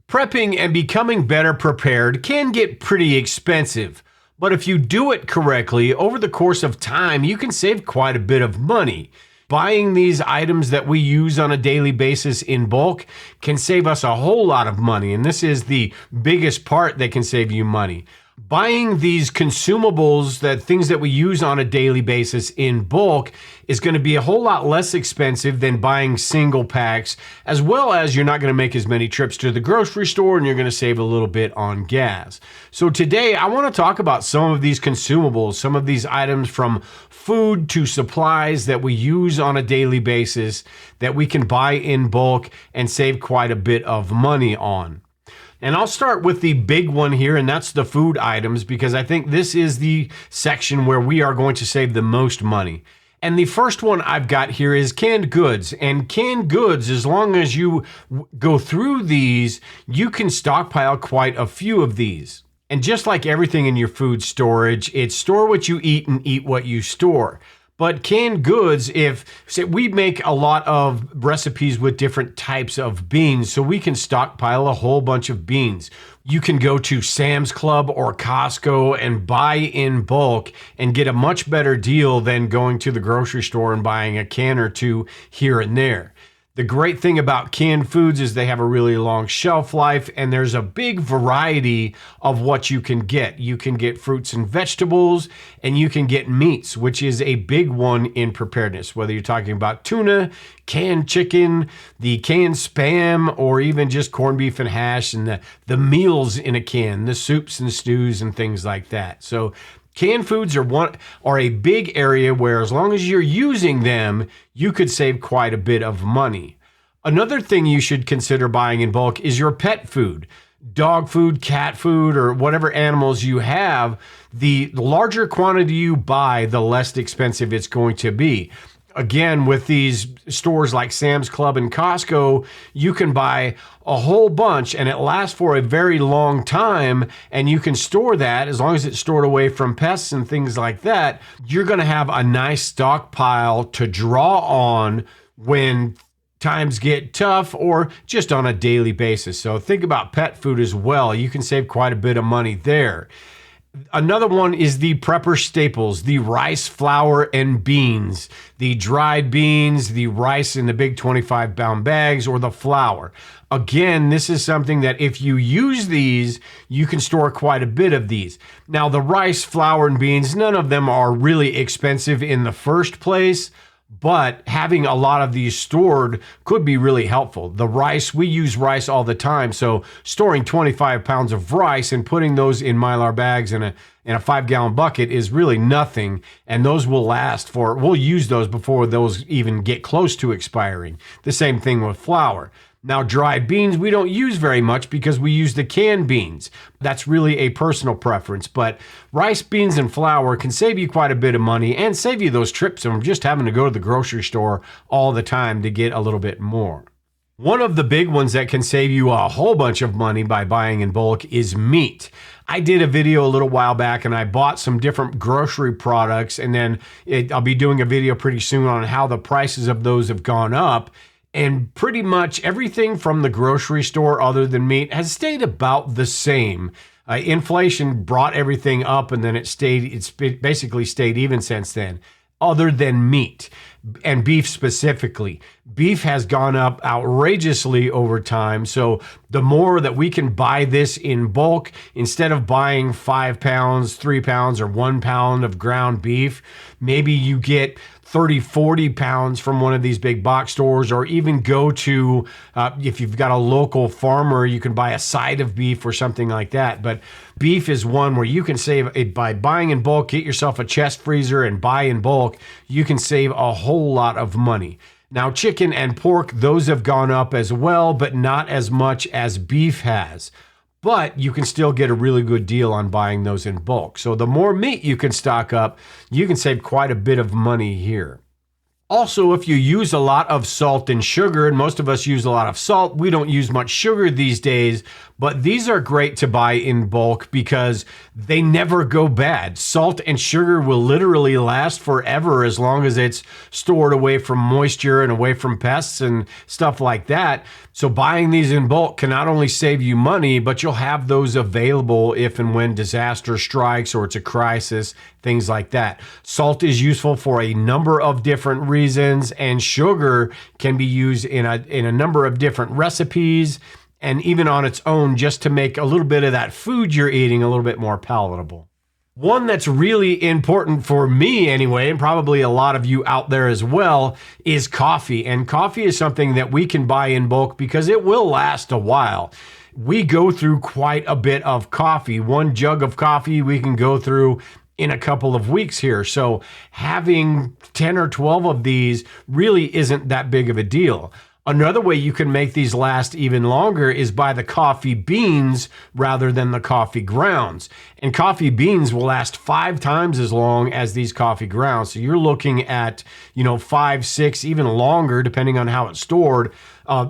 Prepping and becoming better prepared can get pretty expensive, but if you do it correctly, over the course of time, you can save quite a bit of money. Buying these items that we use on a daily basis in bulk can save us a whole lot of money, and this is the biggest part that can save you money. Buying these consumables, things that we use on a daily basis in bulk, is going to be a whole lot less expensive than buying single packs, as well as you're not going to make as many trips to the grocery store and you're going to save a little bit on gas. So today I want to talk about some of these consumables, some of these items from food to supplies that we use on a daily basis that we can buy in bulk and save quite a bit of money on. And I'll start with the big one here, and that's the food items, because I think this is the section where we are going to save the most money. And the first one I've got here is canned goods. And canned goods, as long as you go through these, you can stockpile quite a few of these. And just like everything in your food storage, it's store what you eat and eat what you store. But canned goods, we make a lot of recipes with different types of beans, so we can stockpile a whole bunch of beans. You can go to Sam's Club or Costco and buy in bulk and get a much better deal than going to the grocery store and buying a can or two here and there. The great thing about canned foods is they have a really long shelf life, and there's a big variety of what you can get. You can get fruits and vegetables, and you can get meats, which is a big one in preparedness. Whether you're talking about tuna, canned chicken, the canned Spam, or even just corned beef and hash, and the meals in a can, the soups and stews and things like that. So canned foods are a big area where, as long as you're using them, you could save quite a bit of money. Another thing you should consider buying in bulk is your pet food. Dog food, cat food, or whatever animals you have. The larger quantity you buy, the less expensive it's going to be. Again, with these stores like Sam's Club and Costco, you can buy a whole bunch and it lasts for a very long time, and you can store that as long as it's stored away from pests and things like that. You're going to have a nice stockpile to draw on when times get tough or just on a daily basis. So think about pet food as well. You can save quite a bit of money there. Another one is the prepper staples, the rice, flour, and beans, the dried beans, the rice in the big 25-pound bags, or the flour. Again, this is something that if you use these, you can store quite a bit of these. Now, the rice, flour, and beans, none of them are really expensive in the first place, but having a lot of these stored could be really helpful. The rice, we use rice all the time, so storing 25 pounds of rice and putting those in Mylar bags in a 5-gallon bucket is really nothing, and those will last we'll use those before those even get close to expiring. The same thing with flour. Now, dried beans, we don't use very much because we use the canned beans. That's really a personal preference, but rice, beans, and flour can save you quite a bit of money and save you those trips from just having to go to the grocery store all the time to get a little bit more. One of the big ones that can save you a whole bunch of money by buying in bulk is meat. I did a video a little while back and I bought some different grocery products, and then I'll be doing a video pretty soon on how the prices of those have gone up. And pretty much everything from the grocery store other than meat has stayed about the same. Inflation brought everything up, and then it's basically stayed even since then, other than meat and beef specifically. Beef has gone up outrageously over time. So the more that we can buy this in bulk, instead of buying 5 pounds, 3 pounds, or 1 pound of ground beef, maybe you get 30, 40 pounds from one of these big box stores, or even go to, if you've got a local farmer, you can buy a side of beef or something like that. But beef is one where you can save it by buying in bulk. Get yourself a chest freezer and buy in bulk. You can save a whole lot of money. Now, chicken and pork, those have gone up as well, but not as much as beef has. But you can still get a really good deal on buying those in bulk. So the more meat you can stock up, you can save quite a bit of money here. Also, if you use a lot of salt and sugar, and most of us use a lot of salt, we don't use much sugar these days, but these are great to buy in bulk because they never go bad. Salt and sugar will literally last forever as long as it's stored away from moisture and away from pests and stuff like that. So buying these in bulk can not only save you money, but you'll have those available if and when disaster strikes or it's a crisis, things like that. Salt is useful for a number of different reasons, and sugar can be used in a number of different recipes and even on its own just to make a little bit of that food you're eating a little bit more palatable. One that's really important for me anyway, and probably a lot of you out there as well, is coffee. And coffee is something that we can buy in bulk because it will last a while. We go through quite a bit of coffee. One jug of coffee we can go through in a couple of weeks here. So having 10 or 12 of these really isn't that big of a deal. Another way you can make these last even longer is by the coffee beans rather than the coffee grounds. And coffee beans will last 5 times as long as these coffee grounds. So you're looking at, 5, 6, even longer, depending on how it's stored,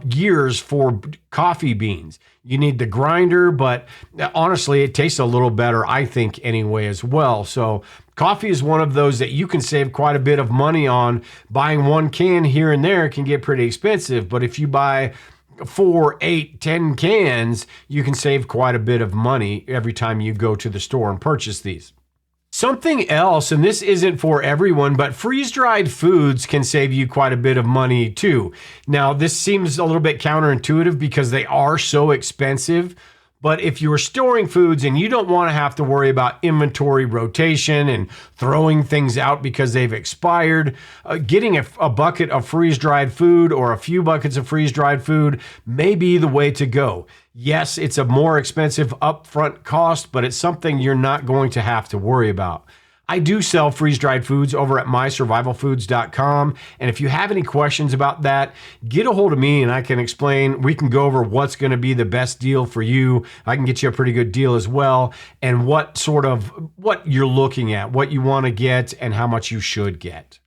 years for coffee beans. You need the grinder, but honestly, it tastes a little better, I think, anyway, as well. So coffee is one of those that you can save quite a bit of money on. Buying one can here and there can get pretty expensive, but if you buy 4, 8, 10 cans, you can save quite a bit of money every time you go to the store and purchase these. Something else, and this isn't for everyone, but freeze-dried foods can save you quite a bit of money too. Now, this seems a little bit counterintuitive because they are so expensive, but if you're storing foods and you don't want to have to worry about inventory rotation and throwing things out because they've expired, getting a bucket of freeze-dried food or a few buckets of freeze-dried food may be the way to go. Yes, it's a more expensive upfront cost, but it's something you're not going to have to worry about. I do sell freeze-dried foods over at mysurvivalfoods.com, and if you have any questions about that, get a hold of me and I can explain. We can go over what's going to be the best deal for you. I can get you a pretty good deal as well, and what you're looking at, what you want to get, and how much you should get.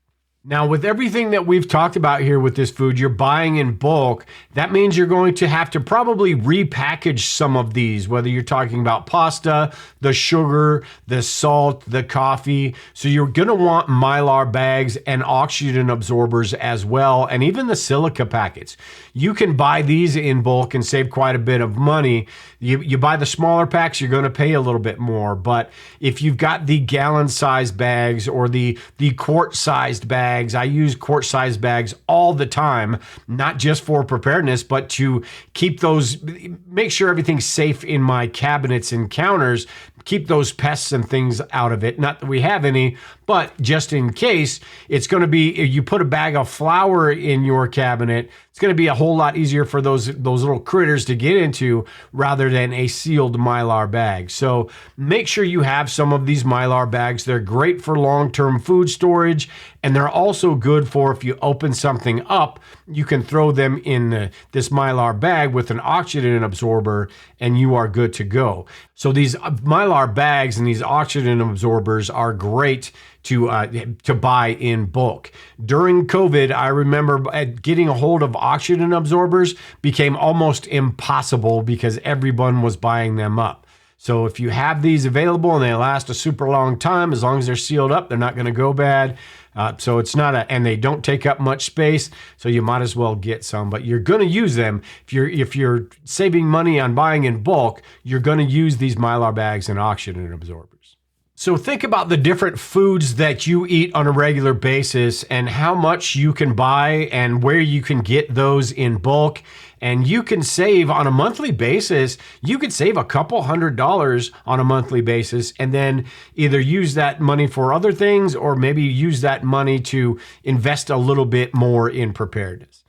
Now, with everything that we've talked about here with this food, you're buying in bulk. That means you're going to have to probably repackage some of these, whether you're talking about pasta, the sugar, the salt, the coffee. So you're going to want Mylar bags and oxygen absorbers as well, and even the silica packets. You can buy these in bulk and save quite a bit of money. You buy the smaller packs, you're going to pay a little bit more. But if you've got the gallon-sized bags or the quart-sized bags, I use quart-sized bags all the time, not just for preparedness, but to keep those, make sure everything's safe in my cabinets and counters, keep those pests and things out of it. Not that we have any, but just in case, it's going to be, if you put a bag of flour in your cabinet, it's going to be a whole lot easier for those little critters to get into rather than a sealed Mylar bag. So make sure you have some of these Mylar bags. They're great for long-term food storage, and they're also good for if you open something up, you can throw them in this Mylar bag with an oxygen absorber, and you are good to go. So these Mylar bags and these oxygen absorbers are great to buy in bulk. During COVID, I remember getting a hold of oxygen absorbers became almost impossible because everyone was buying them up. So if you have these available and they last a super long time, as long as they're sealed up, they're not going to go bad. So it's not and they don't take up much space, so you might as well get some. But you're going to use them if you're saving money on buying in bulk. You're going to use these Mylar bags and oxygen absorbers. So think about the different foods that you eat on a regular basis and how much you can buy and where you can get those in bulk. And you can save on a monthly basis, you could save a couple $100s on a monthly basis and then either use that money for other things or maybe use that money to invest a little bit more in preparedness.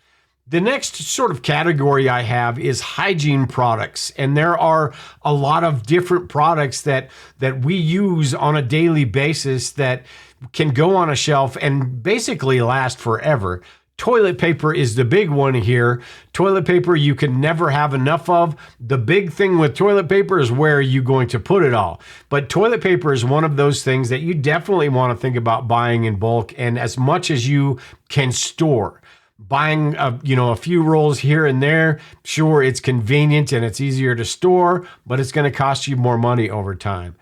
The next sort of category I have is hygiene products. And there are a lot of different products that we use on a daily basis that can go on a shelf and basically last forever. Toilet paper is the big one here. Toilet paper you can never have enough of. The big thing with toilet paper is where you're going to put it all. But toilet paper is one of those things that you definitely want to think about buying in bulk and as much as you can store. Buying a few rolls here and there, sure, it's convenient and it's easier to store, but it's going to cost you more money over time.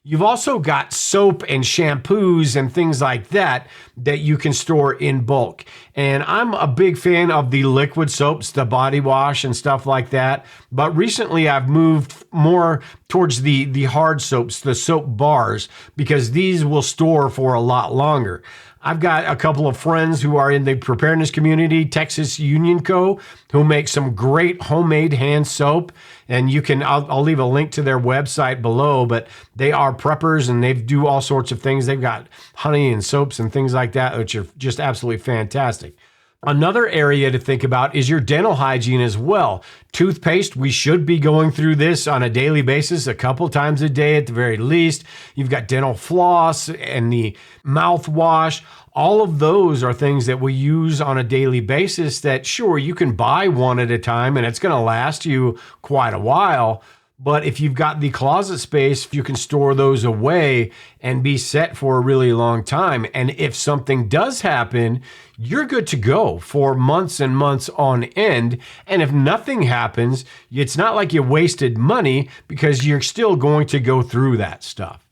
You've also got soap and shampoos and things like that that you can store in bulk. And I'm a big fan of the liquid soaps, the body wash and stuff like that. But recently I've moved more towards the hard soaps, the soap bars, because these will store for a lot longer. I've got a couple of friends who are in the preparedness community, Texas Union Co., who make some great homemade hand soap. And I'll leave a link to their website below, but they are preppers and they do all sorts of things. They've got honey and soaps and things like that, which are just absolutely fantastic. Another area to think about is your dental hygiene as well. Toothpaste, we should be going through this on a daily basis, a couple times a day at the very least. You've got dental floss and the mouthwash. All of those are things that we use on a daily basis that, sure, you can buy one at a time and it's going to last you quite a while. But if you've got the closet space, you can store those away and be set for a really long time. And if something does happen, you're good to go for months and months on end. And if nothing happens, it's not like you wasted money because you're still going to go through that stuff.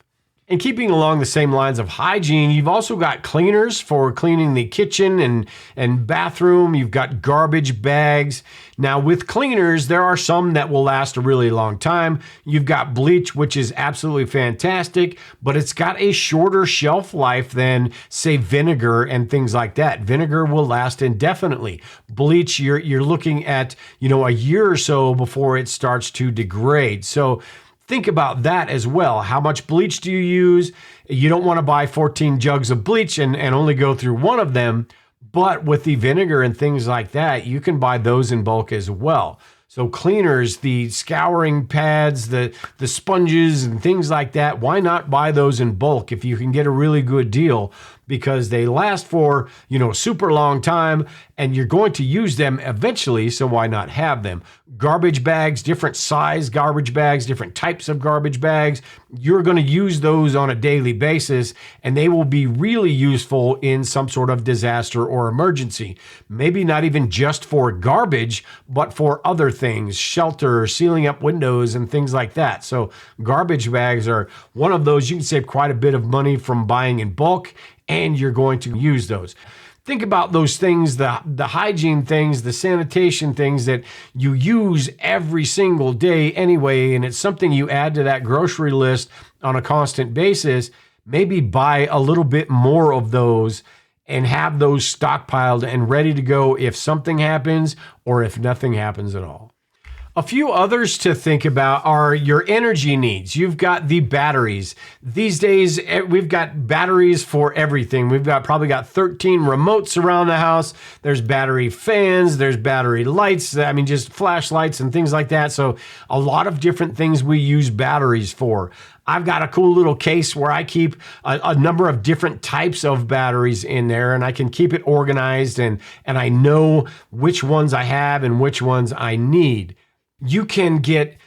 And keeping along the same lines of hygiene, you've also got cleaners for cleaning the kitchen and bathroom. You've got garbage bags. Now with cleaners, there are some that will last a really long time. You've got bleach, which is absolutely fantastic, but it's got a shorter shelf life than, say, vinegar and things like that. Vinegar will last indefinitely. Bleach, you're looking at, a year or so before it starts to degrade. So think about that as well. How much bleach do you use? You don't want to buy 14 jugs of bleach and only go through one of them. But with the vinegar and things like that, you can buy those in bulk as well. So cleaners, the scouring pads, the sponges and things like that, why not buy those in bulk if you can get a really good deal? Because they last for, a super long time and you're going to use them eventually, so why not have them? Garbage bags, different size garbage bags, different types of garbage bags. You're going to use those on a daily basis and they will be really useful in some sort of disaster or emergency. Maybe not even just for garbage, but for other things, shelter, sealing up windows and things like that. So garbage bags are one of those. You can save quite a bit of money from buying in bulk, and you're going to use those. Think about those things, the hygiene things, the sanitation things that you use every single day anyway, and it's something you add to that grocery list on a constant basis. Maybe buy a little bit more of those and have those stockpiled and ready to go if something happens or if nothing happens at all. A few others to think about are your energy needs. You've got the batteries. These days, we've got batteries for everything. We've probably got 13 remotes around the house. There's battery fans, there's battery lights, just flashlights and things like that. So a lot of different things we use batteries for. I've got a cool little case where I keep a number of different types of batteries in there, and I can keep it organized and I know which ones I have and which ones I need. You can get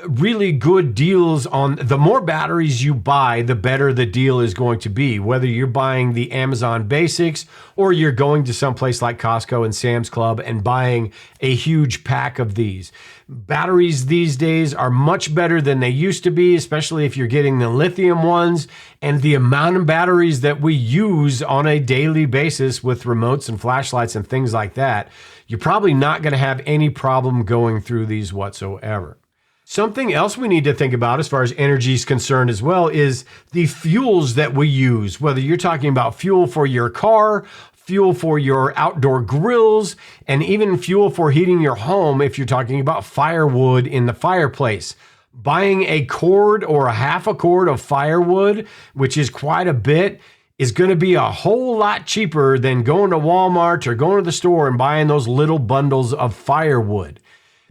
really good deals on the more batteries you buy, the better the deal is going to be, whether you're buying the Amazon basics or you're going to someplace like Costco and Sam's Club and buying a huge pack of these. Batteries these days are much better than they used to be, especially if you're getting the lithium ones. And the amount of batteries that we use on a daily basis with remotes and flashlights and things like that, you're probably not going to have any problem going through these whatsoever. Something else we need to think about as far as energy is concerned as well is the fuels that we use, whether you're talking about fuel for your car, fuel for your outdoor grills, and even fuel for heating your home if you're talking about firewood in the fireplace. Buying a cord or a half a cord of firewood, which is quite a bit, is going to be a whole lot cheaper than going to Walmart or going to the store and buying those little bundles of firewood.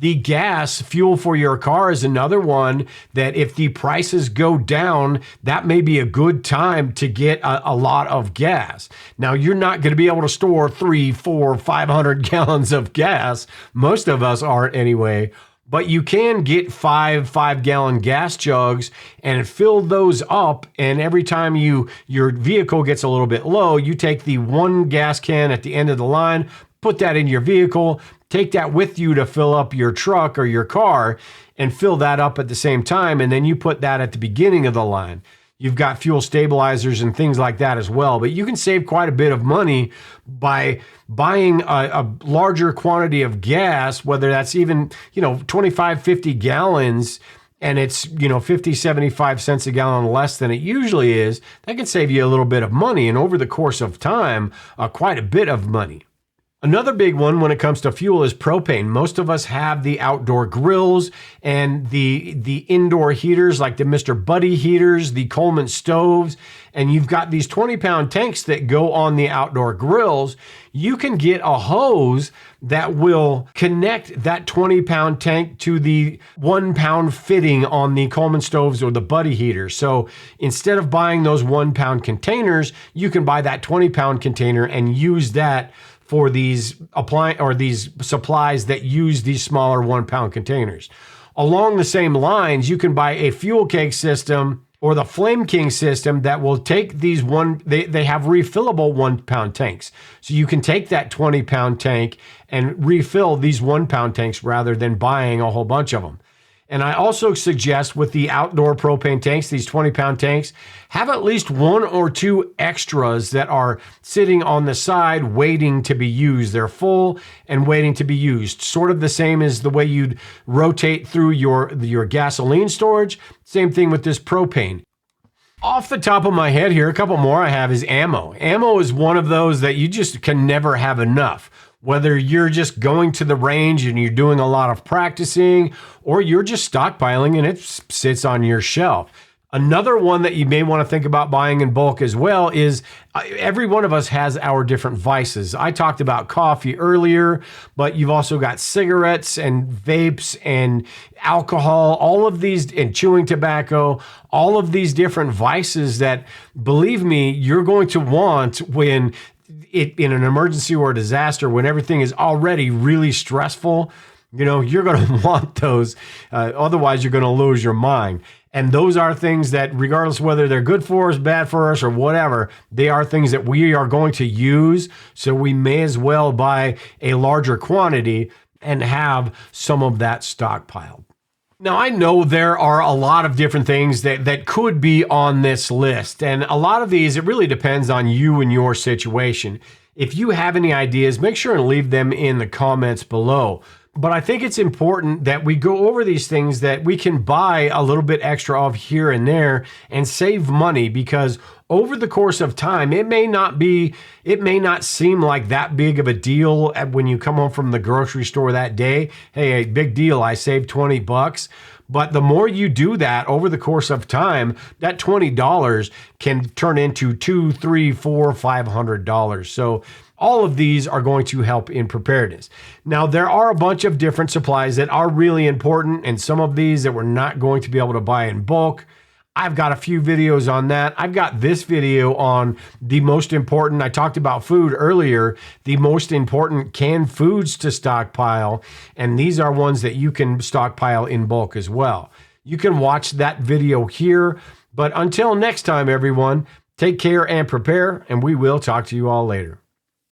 The gas fuel for your car is another one that if the prices go down, that may be a good time to get a lot of gas. Now, you're not going to be able to store 3, 4, 500 gallons of gas. Most of us aren't anyway. But you can get 5 gallon gas jugs and fill those up. And every time your vehicle gets a little bit low, you take the one gas can at the end of the line, put that in your vehicle, take that with you to fill up your truck or your car and fill that up at the same time. And then you put that at the beginning of the line. You've got fuel stabilizers and things like that as well. But you can save quite a bit of money by buying a larger quantity of gas, whether that's even, 25, 50 gallons, and it's, 50, 75 cents a gallon less than it usually is. That can save you a little bit of money. And over the course of time, quite a bit of money. Another big one when it comes to fuel is propane. Most of us have the outdoor grills and the indoor heaters like the Mr. Buddy heaters, the Coleman stoves, and you've got these 20-pound tanks that go on the outdoor grills. You can get a hose that will connect that 20-pound tank to the 1-pound fitting on the Coleman stoves or the Buddy heaters. So instead of buying those 1-pound containers, you can buy that 20-pound container and use that for these these supplies that use these smaller 1-pound containers. Along the same lines, you can buy a fuel cake system or the Flame King system that will take these they have refillable 1-pound tanks. So you can take that 20-pound tank and refill these 1-pound tanks rather than buying a whole bunch of them. And I also suggest with the outdoor propane tanks, these 20-pound tanks, have at least 1 or 2 extras that are sitting on the side waiting to be used. They're full and waiting to be used. Sort of the same as the way you'd rotate through your gasoline storage. Same thing with this propane. Off the top of my head here, a couple more I have is ammo. Ammo is one of those that you just can never have enough. Whether you're just going to the range and you're doing a lot of practicing, or you're just stockpiling and it sits on your shelf. Another one that you may want to think about buying in bulk as well is every one of us has our different vices. I talked about coffee earlier, but you've also got cigarettes and vapes and alcohol, all of these, and chewing tobacco, all of these different vices that, believe me, you're going to want when in an emergency or a disaster, when everything is already really stressful. You're going to want those. Otherwise, you're going to lose your mind. And those are things that, regardless of whether they're good for us, bad for us, or whatever, they are things that we are going to use. So we may as well buy a larger quantity and have some of that stockpiled. Now, I know there are a lot of different things that could be on this list. And a lot of these, it really depends on you and your situation. If you have any ideas, make sure and leave them in the comments below. But I think it's important that we go over these things that we can buy a little bit extra of here and there and save money, because over the course of time, it may not seem like that big of a deal when you come home from the grocery store that day. Hey, a big deal, I saved $20. But the more you do that over the course of time, that $20 can turn into $200, $300, $400, $500. So all of these are going to help in preparedness. Now, there are a bunch of different supplies that are really important, and some of these that we're not going to be able to buy in bulk. I've got a few videos on that. I've got this video on the most important. I talked about food earlier, the most important canned foods to stockpile. And these are ones that you can stockpile in bulk as well. You can watch that video here. But until next time, everyone, take care and prepare, and we will talk to you all later.